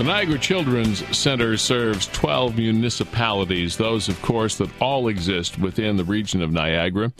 The Niagara Children's Center serves 12 municipalities, those, of course, that all exist within the region of Niagara.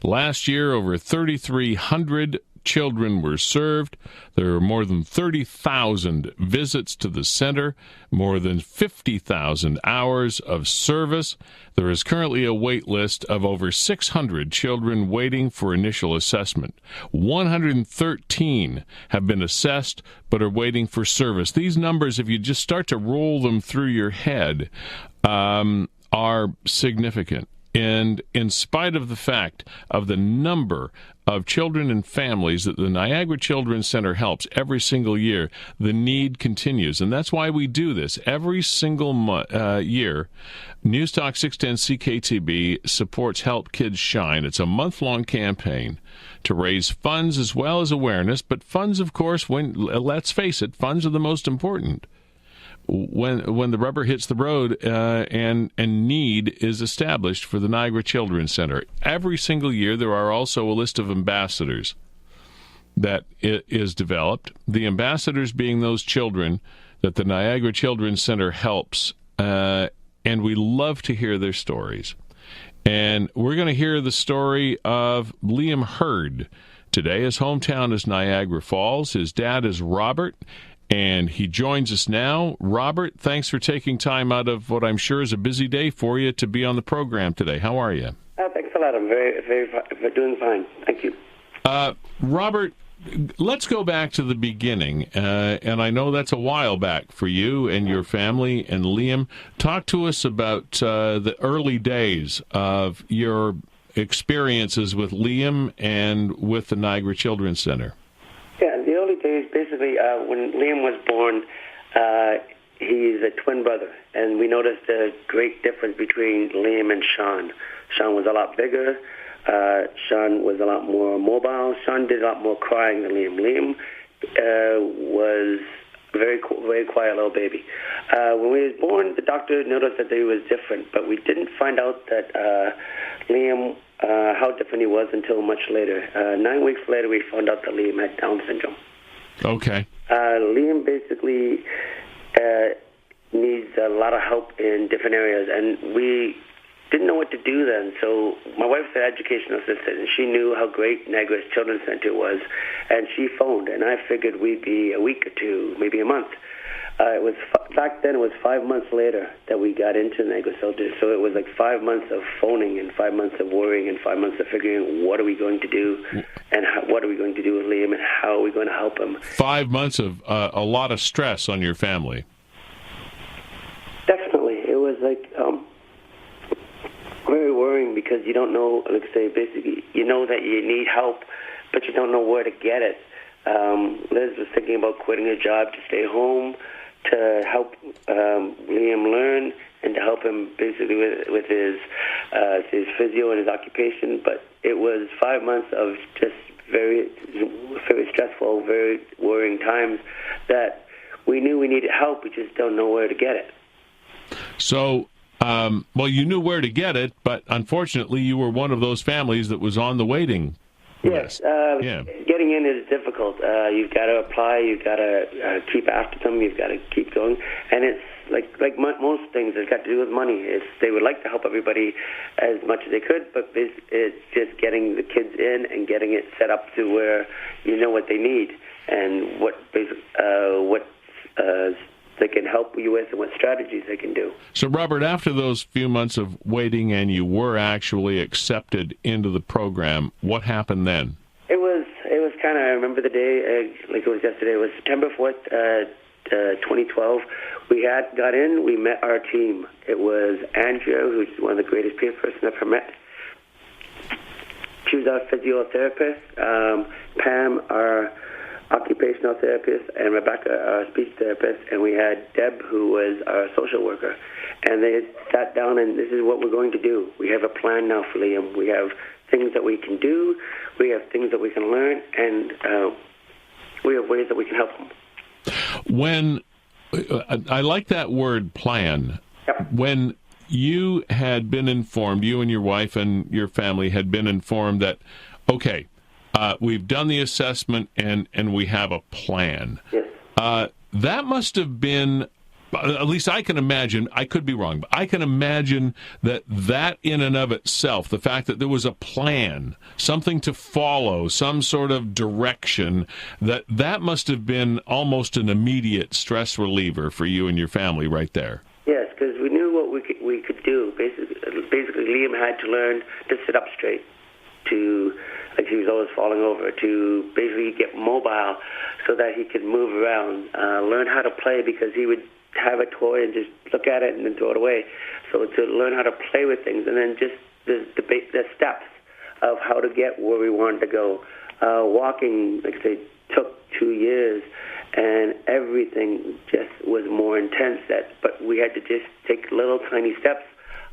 Last year, over 3,300 children were served. There are more than 30,000 visits to the center, more than 50,000 hours of service. There is currently a wait list of over 600 children waiting for initial assessment. 113 have been assessed but are waiting for service. These numbers, if you just start to roll them through your head, are significant. And in spite of the fact of the number of children and families that the Niagara Children's Center helps every single year, the need continues. And that's why we do this. Every single year, Newstalk 610 CKTB supports Help Kids Shine. It's a month-long campaign to raise funds as well as awareness. But funds, of course, let's face it, funds are the most important. When the rubber hits the road and need is established for the Niagara Children's Center. Every single year there are also a list of ambassadors that is developed. The ambassadors being those children that the Niagara Children's Center helps, and we love to hear their stories. And we're going to hear the story of Liam Hurd today. His hometown is Niagara Falls. His dad is Robert, and he joins us now. Robert, thanks for taking time out of what I'm sure is a busy day for you to be on the program today. How are you? Thanks a lot. I'm very doing fine. Thank you. Robert, let's go back to the beginning. And I know that's a while back for you and your family. And Liam, talk to us about the early days of your experiences with Liam and with the Niagara Children's Center. Yeah, the early days, basically, when Liam was born, he's a twin brother, and we noticed a great difference between Liam and Sean. Sean was a lot bigger. Sean was a lot more mobile. Sean did a lot more crying than Liam. Liam was very quiet little baby. When he was born, the doctor noticed that he was different, but we didn't find out that Liam, how different he was until much later. 9 weeks later, we found out that Liam had Down syndrome. Okay. Liam basically needs a lot of help in different areas, and we didn't know what to do then. So my wife's an educational assistant, and she knew how great Niagara Children's Center was, and she phoned, and I figured we'd be a week or two, maybe a month. Back then, it was 5 months later that we got into Niagara Children's. So it was like 5 months of phoning and 5 months of worrying and 5 months of figuring what are we going to do and what are we going to do with Liam and how are we going to help him. 5 months of a lot of stress on your family. Definitely. It was like very worrying because you don't know, like say, basically, you know that you need help, but you don't know where to get it. Liz was thinking about quitting her job to stay home, to help Liam learn and to help him basically with his physio and his occupation. But it was 5 months of just very, very stressful, very worrying times that we knew we needed help. We just don't know where to get it. So, well, you knew where to get it, but unfortunately you were one of those families that was on the waiting list. Yes, getting in is difficult. You've got to apply, you've got to keep after them, you've got to keep going. And it's like most things, it's got to do with money. They would like to help everybody as much as they could, but it's just getting the kids in and getting it set up to where you know what they need and what they can help you with and what strategies they can do. So, Robert, after those few months of waiting and you were actually accepted into the program, what happened then? It was kind of, I remember the day like it was yesterday. It was September 4th, 2012. We got in, we met our team. It was Andrea, who's one of the greatest people I've ever met. She was our physiotherapist. Pam, our occupational therapist, and Rebecca, our speech therapist, and we had Deb, who was our social worker. And they sat down, and this is what we're going to do. We have a plan now for Liam. We have things that we can do. We have things that we can learn, and we have ways that we can help him. When I like that word, plan. Yep. When you had been informed, you and your wife and your family had been informed that, okay, we've done the assessment and we have a plan. Yes. that must have been, at least I can imagine, I could be wrong, but I can imagine that in and of itself, the fact that there was a plan, something to follow, some sort of direction, that must have been almost an immediate stress reliever for you and your family right there. Yes, because we knew what we could do. Basically, Liam had to learn to sit up straight, to, like he was always falling over, to basically get mobile so that he could move around, learn how to play, because he would have a toy and just look at it and then throw it away. So to learn how to play with things, and then just the steps of how to get where we wanted to go. Walking, like I say, took 2 years, and everything just was more intense. But we had to just take little tiny steps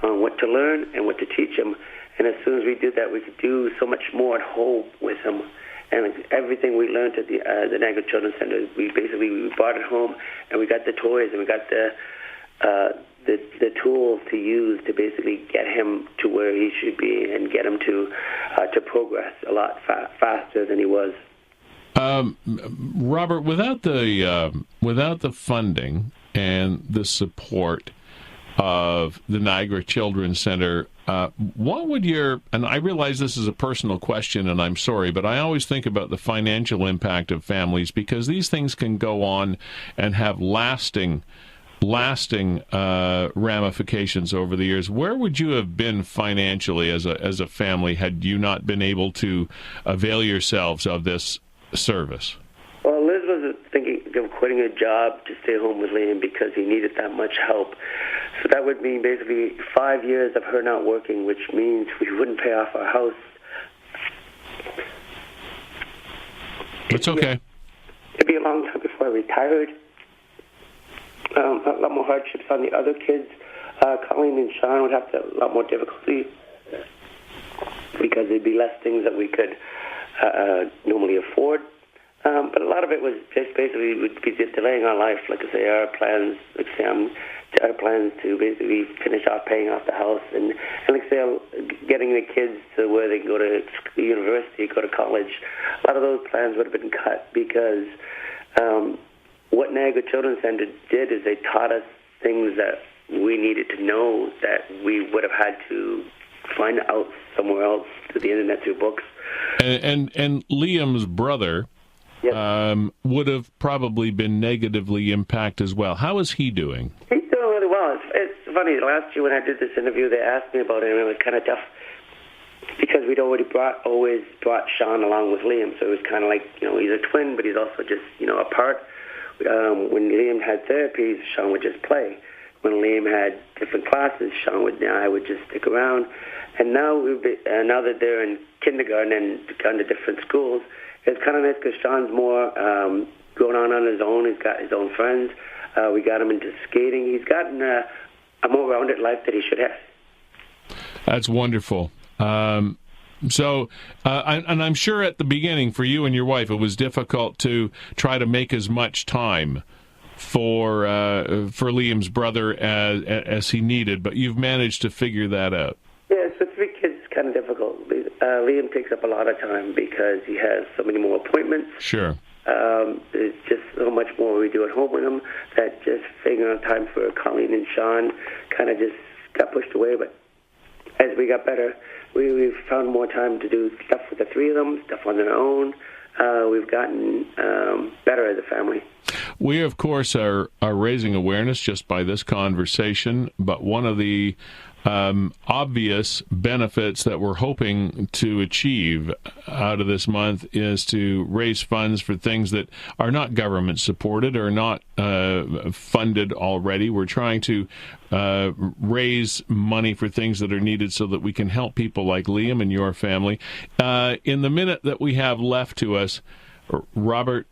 on what to learn and what to teach him. And as soon as we did that, we could do so much more at home with him. And everything we learned at the Niagara Children's Center, we brought it home, and we got the toys, and we got the tools to use to basically get him to where he should be and get him to progress a lot faster than he was. Robert, without the funding and the support of the Niagara Children's Center, what would and I realize this is a personal question, and I'm sorry, but I always think about the financial impact of families, because these things can go on and have lasting ramifications over the years. Where would you have been financially as a family had you not been able to avail yourselves of this service? Well, Liz was thinking of quitting her job to stay home with Liam because he needed that much help. So that would mean basically 5 years of her not working, which means we wouldn't pay off our house. It's okay. It'd be a long time before I retired. A lot more hardships on the other kids. Colleen and Sean would have a lot more difficulty because there'd be less things that we could normally afford. But a lot of it was just basically would be just delaying our life. Like I say, our plans to basically finish off paying off the house, and like I say, getting the kids to where they can go to university, go to college. A lot of those plans would have been cut because what Niagara Children's Center did is they taught us things that we needed to know that we would have had to find out somewhere else, through the internet, through books. And Liam's brother, yes, would have probably been negatively impacted as well. How is he doing? He's doing really well. It's funny. Last year when I did this interview, they asked me about him, and it was kind of tough because we'd always brought Sean along with Liam. So it was kind of like, he's a twin, but he's also just, apart. When Liam had therapies, Sean would just play. When Liam had different classes, I would just stick around. And now now that they're in kindergarten and gone to different schools, it's kind of nice because Sean's more going on his own. He's got his own friends. We got him into skating. He's gotten a more rounded life that he should have. That's wonderful. So I'm sure at the beginning for you and your wife, it was difficult to try to make as much time for Liam's brother as he needed, but you've managed to figure that out. Yeah, so 3 kids is kind of difficult. Liam takes up a lot of time because he has so many more appointments. Sure. There's just so much more we do at home with him that just figuring out time for Colleen and Sean kind of just got pushed away. But as we got better, we've found more time to do stuff with the 3 of them, stuff on their own. We've gotten better as a family. We, of course, are raising awareness just by this conversation, but one of the obvious benefits that we're hoping to achieve out of this month is to raise funds for things that are not government supported or not funded already. We're trying to raise money for things that are needed so that we can help people like Liam and your family. In the minute that we have left to us, Robert,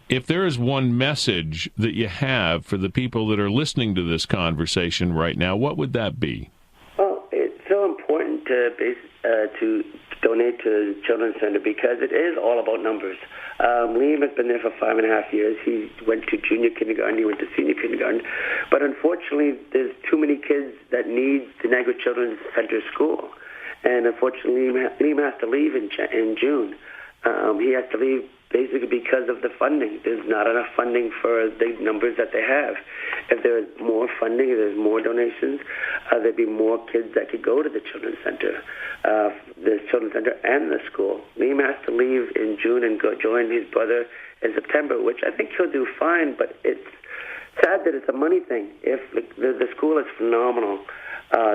if there is one message that you have for the people that are listening to this conversation right now, what would that be? Well, it's so important to donate to the Children's Center because it is all about numbers. Liam has been there for 5.5 years. He went to junior kindergarten. He went to senior kindergarten. But unfortunately, there's too many kids that need the Niagara Children's Center school. And unfortunately, Liam has to leave in June. He has to leave basically because of the funding. There's not enough funding for the numbers that they have. If there is more funding, if there's more donations, there'd be more kids that could go to the Children's Center, the Children's Center and the school. Liam has to leave in June and go join his brother in September, which I think he'll do fine, but it's sad that it's a money thing. If the school is phenomenal.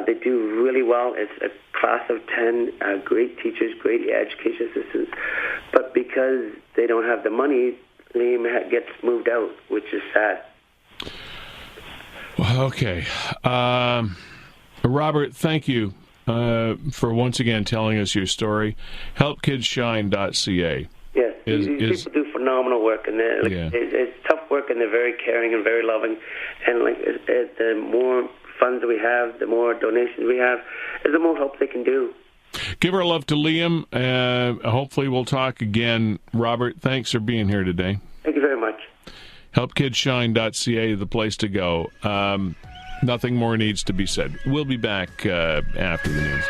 They do really well. It's a class of 10, great teachers, great education assistants. But because they don't have the money, Liam gets moved out, which is sad. Well, okay. Robert, thank you for once again telling us your story. HelpKidsShine.ca. Yes, these people do phenomenal work, and it's tough work, and they're very caring and very loving. And the more funds we have, the more donations we have, the more help they can do. Give our love to Liam. Hopefully we'll talk again. Robert, thanks for being here today. Thank you very much. HelpKidsShine.ca, the place to go. Nothing more needs to be said. We'll be back after the news.